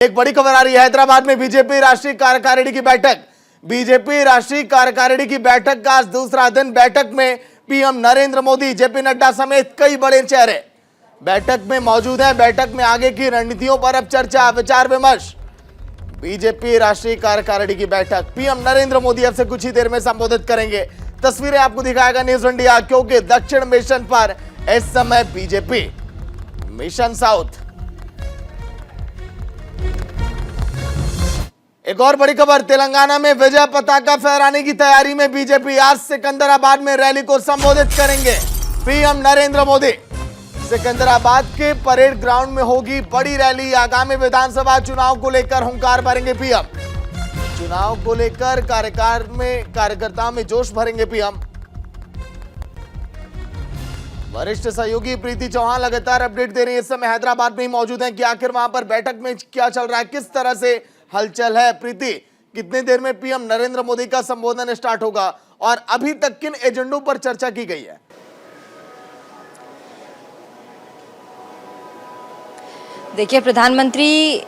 एक बड़ी खबर आ रही है। हैदराबाद में बीजेपी राष्ट्रीय कार्यकारिणी की बैठक। बीजेपी राष्ट्रीय कार्यकारिणी की बैठक का आज दूसरा दिन। बैठक में पीएम नरेंद्र मोदी, जेपी नड्डा समेत कई बड़े चेहरे बैठक में मौजूद हैं। बैठक में आगे की रणनीतियों पर अब चर्चा, विचार विमर्श। बीजेपी राष्ट्रीय कार्यकारिणी की बैठक पीएम नरेंद्र मोदी अब से कुछ ही देर में संबोधित करेंगे। तस्वीरें आपको दिखाएगा न्यूज इंडिया, क्योंकि दक्षिण मिशन पर इस समय बीजेपी मिशन साउथ। एक और बड़ी खबर, तेलंगाना में विजय पताका फहराने की तैयारी में बीजेपी। आज सिकंदराबाद में रैली को संबोधित करेंगे पीएम नरेंद्र मोदी। सिकंदराबाद के परेड ग्राउंड में होगी बड़ी रैली। आगामी विधानसभा चुनाव को लेकर हुंकार भरेंगे पीएम। चुनाव को लेकर कार्यकर्ताओं में जोश भरेंगे पीएम। वरिष्ठ सहयोगी प्रीति चौहान लगातार अपडेट दे रही है। इस समय हैदराबाद में ही मौजूद हैं कि आखिर वहां पर बैठक में क्या चल रहा है, किस तरह से हलचल है। प्रीति, कितनी देर में पीएम नरेंद्र मोदी का संबोधन स्टार्ट होगा और अभी तक किन एजेंडों पर चर्चा की गई है? देखिए, प्रधानमंत्री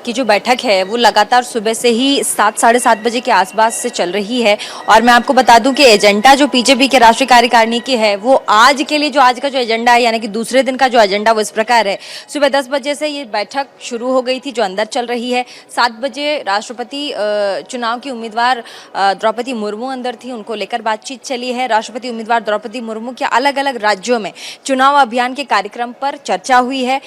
की जो बैठक है वो लगातार सुबह से ही 7 साढ़े 7 बजे के आसपास से चल रही है। और मैं आपको बता दूं कि एजेंडा जो बीजेपी के राष्ट्रीय कार्यकारिणी की है वो आज के लिए जो आज का जो एजेंडा है, यानी कि दूसरे दिन का जो एजेंडा, वो इस प्रकार है। सुबह 10 बजे से ये बैठक शुरू हो गई थी जो अंदर चल रही है। 7 बजे राष्ट्रपति चुनाव की उम्मीदवार द्रौपदी मुर्मू अंदर थी, उनको लेकर बातचीत चली है। राष्ट्रपति उम्मीदवार द्रौपदी मुर्मू के अलग अलग राज्यों में चुनाव अभियान के कार्यक्रम पर चर्चा हुई है।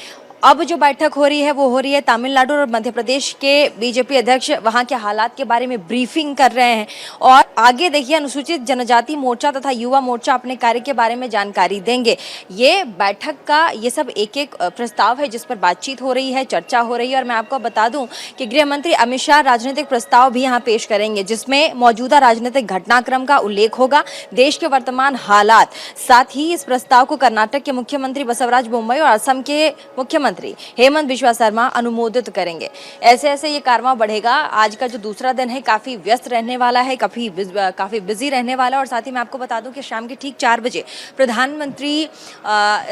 अब जो बैठक हो रही है वो हो रही है तमिलनाडु और मध्य प्रदेश के बीजेपी अध्यक्ष वहां के हालात के बारे में ब्रीफिंग कर रहे हैं। और आगे देखिए, अनुसूचित जनजाति मोर्चा तथा युवा मोर्चा अपने कार्य के बारे में जानकारी देंगे। ये बैठक का ये सब एक एक प्रस्ताव है जिस पर बातचीत हो रही है, चर्चा हो रही है। और मैं आपको बता दूं कि गृह मंत्री अमित शाह राजनीतिक प्रस्ताव भी यहाँ पेश करेंगे, जिसमें मौजूदा राजनीतिक घटनाक्रम का उल्लेख होगा, देश के वर्तमान हालात। साथ ही इस प्रस्ताव को कर्नाटक के मुख्यमंत्री बसवराज बोम्मई और असम के मुख्यमंत्री हेमंत बिश्वा शर्मा अनुमोदित करेंगे। ऐसे ऐसे ये कारवां बढ़ेगा। आज का जो दूसरा दिन है काफी व्यस्त रहने वाला है, काफी बिजी रहने वाला है। और साथ ही मैं आपको बता दूं कि शाम के ठीक 4 बजे प्रधानमंत्री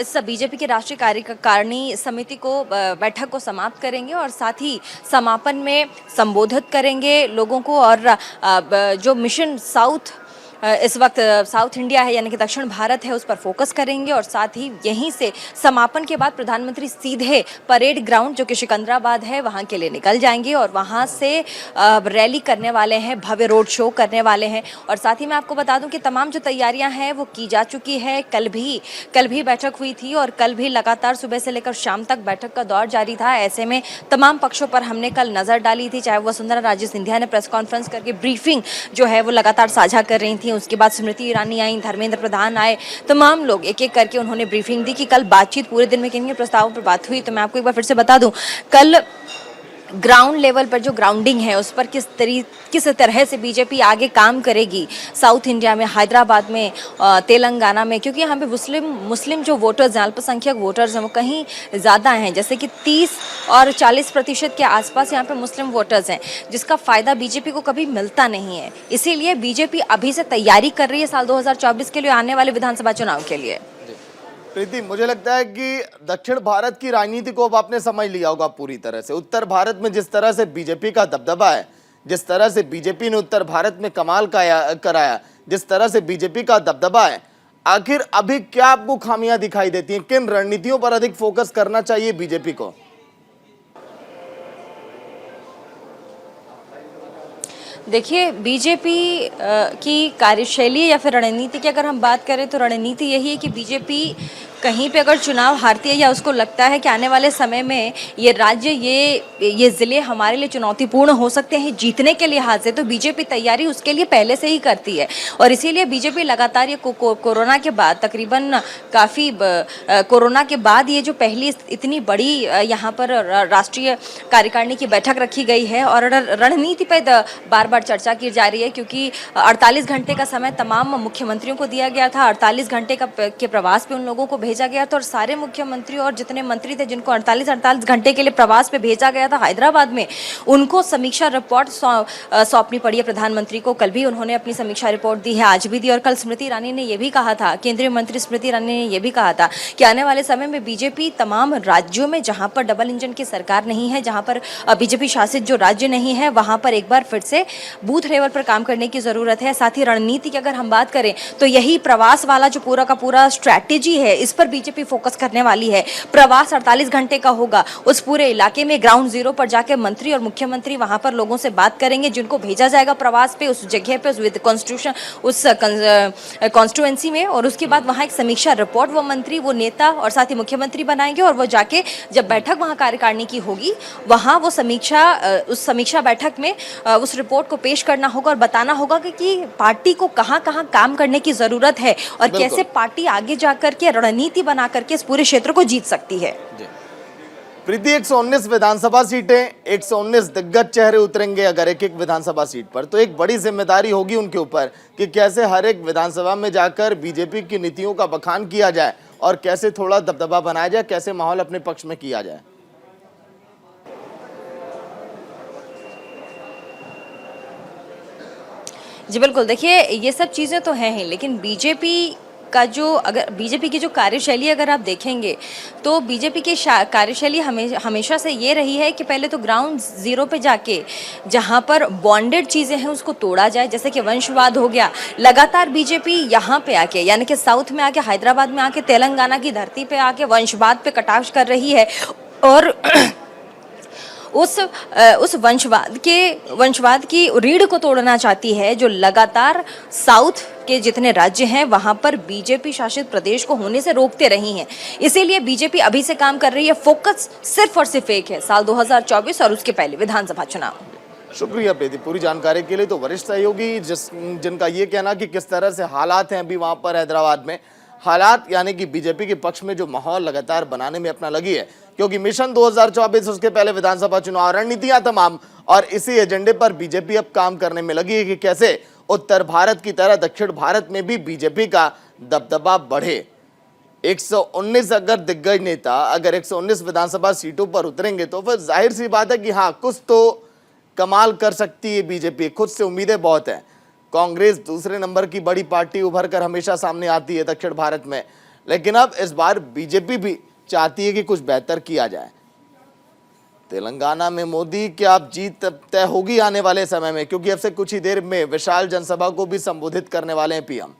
इस बीजेपी के राष्ट्रीय कार्यकारिणी समिति को बैठक को समाप्त करेंगे और साथ ही समापन में संबोधित करेंगे लोगों को। और जो मिशन साउथ इस वक्त साउथ इंडिया है, यानी कि दक्षिण भारत है, उस पर फोकस करेंगे। और साथ ही यहीं से समापन के बाद प्रधानमंत्री सीधे परेड ग्राउंड जो कि सिकंदराबाद है वहां के लिए निकल जाएंगे और वहां से रैली करने वाले हैं, भव्य रोड शो करने वाले हैं। और साथ ही मैं आपको बता दूं कि तमाम जो तैयारियां हैं वो की जा चुकी है। कल भी बैठक हुई थी और कल भी लगातार सुबह से लेकर शाम तक बैठक का दौर जारी था। ऐसे में तमाम पक्षों पर हमने कल नजर डाली थी, चाहे वसुंधरा राजे सिंधिया ने प्रेस कॉन्फ्रेंस करके ब्रीफिंग जो है वो लगातार साझा कर रही थी। उसके बाद स्मृति ईरानी आई, धर्मेंद्र प्रधान आए, तमाम लोग एक एक करके उन्होंने ब्रीफिंग दी कि कल बातचीत पूरे दिन में किन किन प्रस्तावों पर बात हुई। तो मैं आपको एक बार फिर से बता दूं, कल ग्राउंड लेवल पर जो ग्राउंडिंग है उस पर किस तरह से बीजेपी आगे काम करेगी साउथ इंडिया में, हैदराबाद में, तेलंगाना में, क्योंकि यहाँ पे मुस्लिम जो वोटर्स हैं, अल्पसंख्यक वोटर्स हैं, वो कहीं ज़्यादा हैं। जैसे कि 30 और 40% के आसपास यहाँ पे मुस्लिम वोटर्स हैं, जिसका फ़ायदा बीजेपी को कभी मिलता नहीं है। इसीलिए बीजेपी अभी से तैयारी कर रही है साल 2024 के लिए, आने वाले विधानसभा चुनाव के लिए। प्रीति, मुझे लगता है कि दक्षिण भारत की राजनीति को अब आपने समझ लिया होगा पूरी तरह से। उत्तर भारत में जिस तरह से बीजेपी का दबदबा है, जिस तरह से बीजेपी ने उत्तर भारत में कमाल कराया, जिस तरह से बीजेपी का दबदबा है, आखिर अभी क्या आपको खामियां दिखाई देती हैं? किन रणनीतियों पर अधिक फोकस करना चाहिए बीजेपी को? देखिए, बीजेपी की कार्यशैली या फिर रणनीति की अगर हम बात करें तो रणनीति यही है कि बीजेपी कहीं पे अगर चुनाव हारती है या उसको लगता है कि आने वाले समय में ये राज्य, ये ज़िले हमारे लिए चुनौतीपूर्ण हो सकते हैं जीतने के लिहाज से, तो बीजेपी तैयारी उसके लिए पहले से ही करती है। और इसीलिए बीजेपी लगातार ये कोरोना के बाद, तकरीबन काफ़ी कोरोना के बाद ये जो पहली इतनी बड़ी यहाँ पर राष्ट्रीय कार्यकारिणी की बैठक रखी गई है और रणनीति पर बार बार चर्चा की जा रही है, क्योंकि 48 घंटे का समय तमाम मुख्यमंत्रियों को दिया गया था। 48 घंटे के प्रवास पे उन लोगों को भेजा भेजा गया था और सारे मुख्यमंत्री और जितने मंत्री थे जिनको 48 घंटे के लिए प्रवास पे भेजा गया था हैदराबाद में, उनको समीक्षा रिपोर्ट सौंपनी पड़ी है प्रधानमंत्री को। कल भी उन्होंने अपनी समीक्षा रिपोर्ट दी है, आज भी दी। और कल स्मृति ईरानी ने यह भी कहा था, केंद्रीय मंत्री स्मृति ईरानी ने यह भी कहा था कि आने वाले समय में बीजेपी तमाम राज्यों में जहां पर डबल इंजन की सरकार नहीं है, जहां पर बीजेपी शासित जो राज्य नहीं है, वहां पर एक बार फिर से बूथ लेवल पर काम करने की जरूरत है। साथ ही रणनीति की अगर हम बात करें तो यही प्रवास वाला जो पूरा का पूरा स्ट्रैटेजी है, इस पर बीजेपी फोकस करने वाली है। प्रवास 48 घंटे का होगा, उस पूरे इलाके में ग्राउंड जीरो पर जाकर मंत्री और मुख्यमंत्री वहां पर लोगों से बात करेंगे, जिनको भेजा जाएगा प्रवास पे, उस जगह पे, उस कॉन्स्टिट्यूशन, उस कॉन्स्टिट्यूएंसी में, और उसके बाद वहां एक समीक्षा रिपोर्ट वो मंत्री, वो नेता और साथ ही मुख्यमंत्री बनाएंगे। और वो जाके जब बैठक वहां कार्यकारिणी की होगी, वहां वो उस समीक्षा बैठक में उस रिपोर्ट को पेश करना होगा और बताना होगा कि पार्टी को कहां कहां काम करने की जरूरत है और कैसे पार्टी आगे जाकर के रणनीति बना करके इस पूरे क्षेत्र को जीत सकती है। प्रीति, 119 विधानसभा सीटें, 119 दिग्गज चेहरे उतरेंगे अगर एक एक विधानसभा सीट पर, तो एक बड़ी जिम्मेदारी होगी उनके ऊपर कि कैसे हर एक विधानसभा में जाकर बीजेपी की नीतियों का बखान किया जाए और कैसे थोड़ा दबदबा बनाया जाए, कैसे माहौल अपने पक्ष में किया जाए। जी बिल्कुल, देखिए ये सब चीज़ें तो हैं ही, लेकिन बीजेपी की जो कार्यशैली अगर आप देखेंगे तो बीजेपी की कार्यशैली हमेशा से ये रही है कि पहले तो ग्राउंड जीरो पे जाके जहाँ पर बॉन्डेड चीज़ें हैं उसको तोड़ा जाए, जैसे कि वंशवाद हो गया। लगातार बीजेपी यहाँ पे आके, यानी कि साउथ में आके, हैदराबाद में आके, तेलंगाना की धरती पे आके वंशवाद पे कटाक्ष कर रही है और उस वंशवाद की रीढ़ को तोड़ना चाहती है, जो लगातार साउथ के जितने राज्य हैं वहां पर बीजेपी शासित प्रदेश को होने से रोकते रही हैं। इसीलिए बीजेपी अभी से काम कर रही है, फोकस सिर्फ और सिर्फ एक है, साल 2024 और उसके पहले विधानसभा चुनाव। शुक्रिया प्रीति पूरी जानकारी के लिए। तो वरिष्ठ सहयोगी जिनका ये कहना कि किस तरह से हालात हैं अभी वहां पर हैदराबाद में, हालात यानी कि बीजेपी के पक्ष में जो माहौल लगातार बनाने में अपना लगी है, क्योंकि मिशन 2024, उसके पहले विधानसभा चुनाव, रणनीतियां तमाम, और इसी एजेंडे पर बीजेपी अब काम करने में लगी है कि कैसे उत्तर भारत की तरह दक्षिण भारत में भी बीजेपी का दबदबा बढ़े। 119 अगर दिग्गज नेता अगर 119 विधानसभा सीटों पर उतरेंगे तो फिर जाहिर सी बात है कि हाँ, कुछ तो कमाल कर सकती है बीजेपी। खुद से उम्मीदें बहुत हैं। कांग्रेस दूसरे नंबर की बड़ी पार्टी उभर कर हमेशा सामने आती है दक्षिण भारत में, लेकिन अब इस बार बीजेपी भी चाहती है कि कुछ बेहतर किया जाए। तेलंगाना में मोदी की अब जीत तय होगी आने वाले समय में, क्योंकि अब से कुछ ही देर में विशाल जनसभा को भी संबोधित करने वाले हैं पीएम।